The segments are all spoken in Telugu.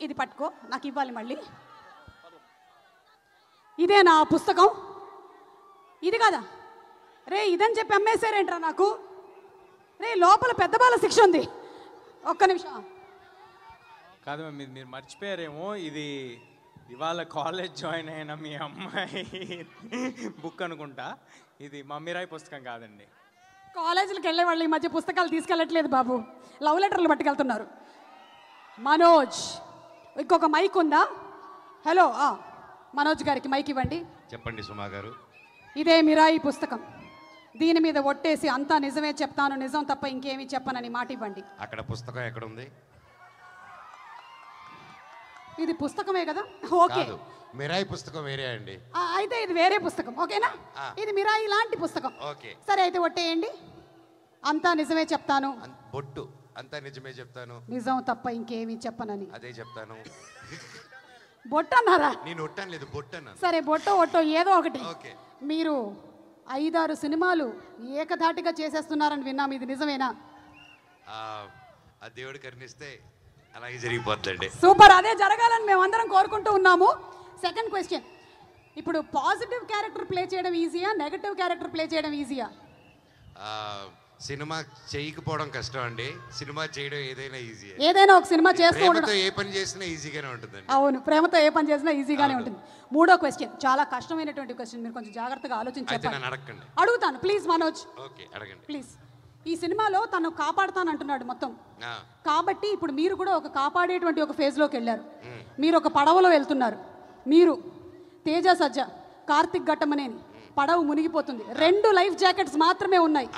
ఇది పట్టుకో, నాకు ఇవ్వాలి మళ్ళీ. ఇదే నా పుస్తకం, ఇది కదా రే, ఇదని చెప్పి అమ్మేశారేంట్రా నాకు. రే లోపల పెద్ద బాల శిక్ష ఉంది. ఒక్క నిమిషం. కాదు మీరు మర్చిపోయారేమో, ఇది ఇవాళ కాలేజ్ జాయిన్ అయిన మీ అమ్మాయి బుక్ అనుకుంటా. ఇది మమ్మీరాయ్ పుస్తకం కాదండి. కాలేజీలకు వెళ్ళే వాళ్ళు ఈ మధ్య పుస్తకాలు తీసుకెళ్ళట్లేదు బాబు, లవ్ లెటర్లు పట్టుకెళ్తున్నారు. మనోజ్, ఇంకొక మైక్ ఉందా? హలో, మనోజ్ గారికి మైక్ ఇవ్వండి. చెప్పండి సుమా గారు. ఇదే మిరాయి పుస్తకం, దీని మీద ఒట్టేసి అంతా నిజమే చెప్తాను, నిజం తప్ప ఇంకేమీ చెప్పనని మాట ఇవ్వండి. అక్కడ పుస్తకం ఎక్కడ ఉంది? ఇది పుస్తకమే కదా? ఓకే, మిరాయి పుస్తకం వేరే అండి. అయితే ఇది వేరే పుస్తకం, ఓకేనా? ఇది మిరాయి లాంటి పుస్తకం. ఓకే సరే, అయితే ఒట్టేయండి. అంతా నిజమే చెప్తాను, బొట్టు అంతా నిజమే చెప్తాను, నిజం తప్ప ఇంకేమీ చెప్పనని. అదే చెప్తాను. బొట్టు అన్నారా? నేను ఒట్టాను లేదు, బొట్టు అన్నాను. సరే, బొట్టో ఒట్టో ఏదో ఒకటి. ఓకే. మీరు 5-6 సినిమాలు ఏకధాటిగా చేసేస్తున్నారని విన్నాం, ఇది నిజమేనా? ఆ దేవుడు కరుణిస్తే అలాగే జరిగిపోతుందండి. సూపర్, అదే జరగాలని మేమందరం కోరుకుంటూ ఉన్నాము. సెకండ్ క్వశ్చన్, ఇప్పుడు పాజిటివ్ క్యారెక్టర్ ప్లే చేయడం ఈజీయా, నెగటివ్ క్యారెక్టర్ ప్లే చేయడం ఈజీయా? సినిమా చేయకపోవడం కష్టం అండి, సినిమా చేయడం ఏదైనా ఈజీ. ఏదైనా ఒక సినిమా చేస్తూ ఉండడం, ఏ పని చేసినా ఈజీగానే ఉంటుందండి. అవును, ప్రేమతో ఏ పని చేసినా ఈజీగానే ఉంటుంది. మూడో క్వశ్చన్ చాలా కష్టమైనటువంటి క్వశ్చన్, మీరు కొంచెం జాగ్రత్తగా ఆలోచించాలి. అడుగుతాను ప్లీజ్ మనోజ్. ఓకే, అడగండి ప్లీజ్. ఈ సినిమాలో తను కాపాడుతానంటున్నాడు మొత్తం, కాబట్టి ఇప్పుడు మీరు కూడా ఒక కాపాడేటువంటి ఒక ఫేజ్లోకి వెళ్ళారు. మీరు ఒక పడవలో వెళ్తున్నారు, మీరు తేజ సజ్జ, కార్తిక్ ఘట్టమనేని, పడవ మునిగిపోతుంది, 2 లైఫ్ జాకెట్స్ మాత్రమే ఉన్నాయి,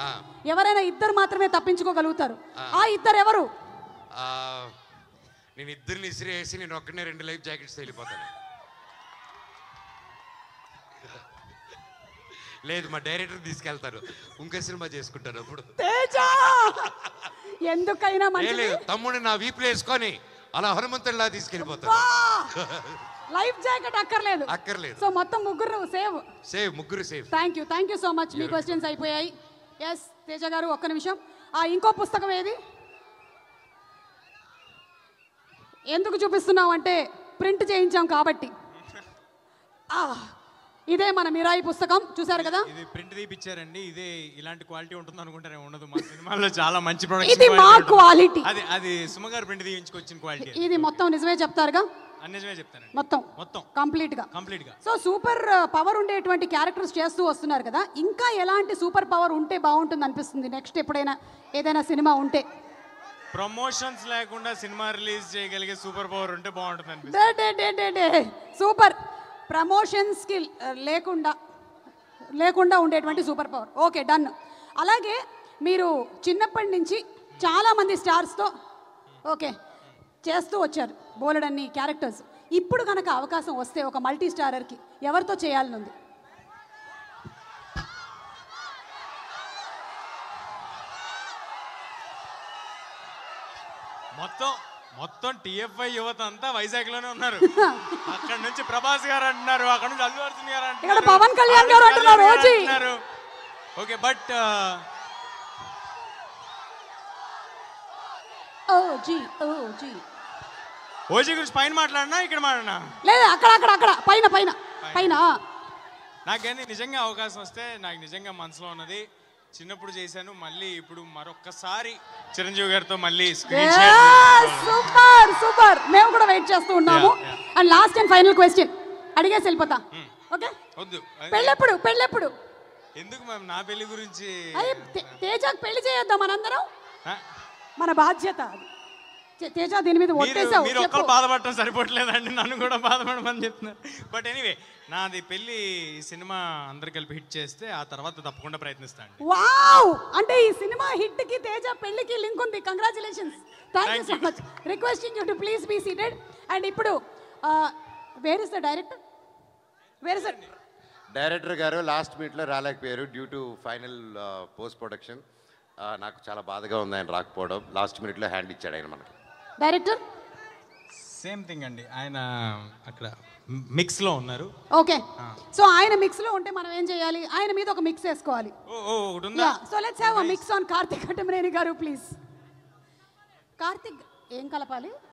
ఎవరైనా 2 మాత్రమే తప్పించుకోగలుగుతారు. ఆ 2 ఎవరు? నేను 2 ఇసిరేసి నేను ఒక్కనే 2 లైఫ్ జాకెట్స్ వెళ్ళిపోతాను. లేదు, మా డైరెక్టర్ తీసుకెళ్తారు, ఇంకో సినిమా చేసుకుంటారు అప్పుడు. ఎందుకైనా తమ్ముడిని నా వీపులో వేసుకొని అలా హనుమంతుడిలా తీసుకెళ్ళిపోతారు. లైఫ్ జాకెట్ అక్కర్లేదు. సో మొత్తం ముగ్గురు ముగ్గురు save. Thank you so much. Me questions అయిపోయాయి. ఎస్ తేజ గారు, ఒక్క నిమిషం. ఇంకో పుస్తకం ఏది? ఎందుకు చూపిస్తున్నాం అంటే ప్రింట్ చేయించాం కాబట్టి. ఇదే మన మిరాయి పుస్తకం, చూసారు కదా? ఇది ప్రింట్ తీపిచ్చారండి. ఇదే ఇలాంటి క్వాలిటీ ఉంటుంది అనుకుంటారే, ఉండదు. మా సినిమాలో చాలా మంచి ప్రొడక్షన్. ఇది మా క్వాలిటీ. అది సుమగారు ప్రింట్ తీయించుకొచ్చిన క్వాలిటీ. ఇది మొత్తం నిజమే చెప్తారుగా? నిజమే చెప్తాను, మొత్తం కంప్లీట్ గా. సో సూపర్ పవర్ ఉండేటువంటి క్యారెక్టర్స్ చేస్తూ వస్తున్నారు కదా, ఇంకా ఎలాంటి సూపర్ పవర్ ఉంటే బాగుంటుంది అనిపిస్తుంది నెక్స్ట్ ఎప్పుడైనా ఏదైనా సినిమా ఉంటే? ప్రమోషన్స్ లేకుండా సినిమా రిలీజ్ చేయగలిగే సూపర్ పవర్ ఉంటే బాగుంటుంది అనిపిస్తుంది. సూపర్ ప్రమోషన్స్ కి లేకుండా ఉండేటువంటి సూపర్ పవర్. Okay, done. అలాగే మీరు చిన్నప్పటి నుంచి చాలా మంది స్టార్స్తో ఓకే చేస్తూ వచ్చారు, బోలెడన్ని క్యారెక్టర్స్. ఇప్పుడు కనుక అవకాశం వస్తే ఒక మల్టీ స్టారర్కి ఎవరితో చేయాలని ఉంది? మొత్తం టిఎఫ్ఐ యువత అంతా వైజాగ్ లోనే ఉన్నారు. అక్కడ నుంచి ప్రభాస్ గారు అంటున్నారు, అక్కడ నుంచి అల్లు అర్జున్ గారు అంటున్నారు, పవన్ కళ్యాణ్ గారు అంటున్నారు. ఓకే, బట్ ఓజీ గురించి పైన మాట్లాడినా ఇక్కడ మాట్లాడినా లేదు, అక్కడ పైన. నాకేంది నిజంగా అవకాశం వస్తే, నాకు నిజంగా మనసులో ఉన్నది, చిన్నప్పుడు చేశాను, మళ్ళీ ఇప్పుడు మరొక్కసారి చిరంజీవి గారితో మళ్ళీ సూపర్. మేము కూడా వెయిట్ చేస్తూ ఉన్నాము. And last and final question అడిగేసి వెళ్ళిపోతా. ఓకే, వద్దు. పెళ్ళెప్పుడు? ఎందుకు మ్యామ్, నా పెళ్లి గురించి? తేజకు పెళ్లి చేయొద్దాం మనందరం, మన బాధ్యత. తేజ దీని మీద ఒట్టేసావు. మీరు ఒక్కరు బాధపడటం సరిపోవట్లేదండి, నన్ను కూడా బాధపడమని చెప్తున్నారు. బట్ ఎనీవే, నాది పెళ్లి సినిమా అందరు కలిపి హిట్ చేస్తే ఆ తర్వాత తప్పకుండా ప్రయత్నిస్తాను. వావ్, అంటే ఈ సినిమా హిట్ కి తేజ పెళ్లికి లింక్ ఉంది. Congratulations. Thank you so much. Requesting you to please be seated. And ఇప్పుడు where is the director? Director గారు లాస్ట్ మీట్లో రాలేకపోయారు due to final post production. నాకు చాలా బాధగా ఉంది ఆయన రాకపోవడం. లాస్ట్ మినిట్లో హ్యాండ్ ఇచ్చాడు ఆయన మనకి. డైరెక్టర్ సేమ్ థింగ్ అండి, ఆయన అక్కడ మిక్స్ లో ఉన్నారు. ఓకే, సో ఆయన మిక్స్ లో ఉంటే మనం ఏం చేయాలి? ఆయన మీద ఒక మిక్స్ వేసుకోవాలి. So let's have a mix on Karthik Ghattamaneni గారు ప్లీజ్. కార్తిక్ ఏం కలపాలి?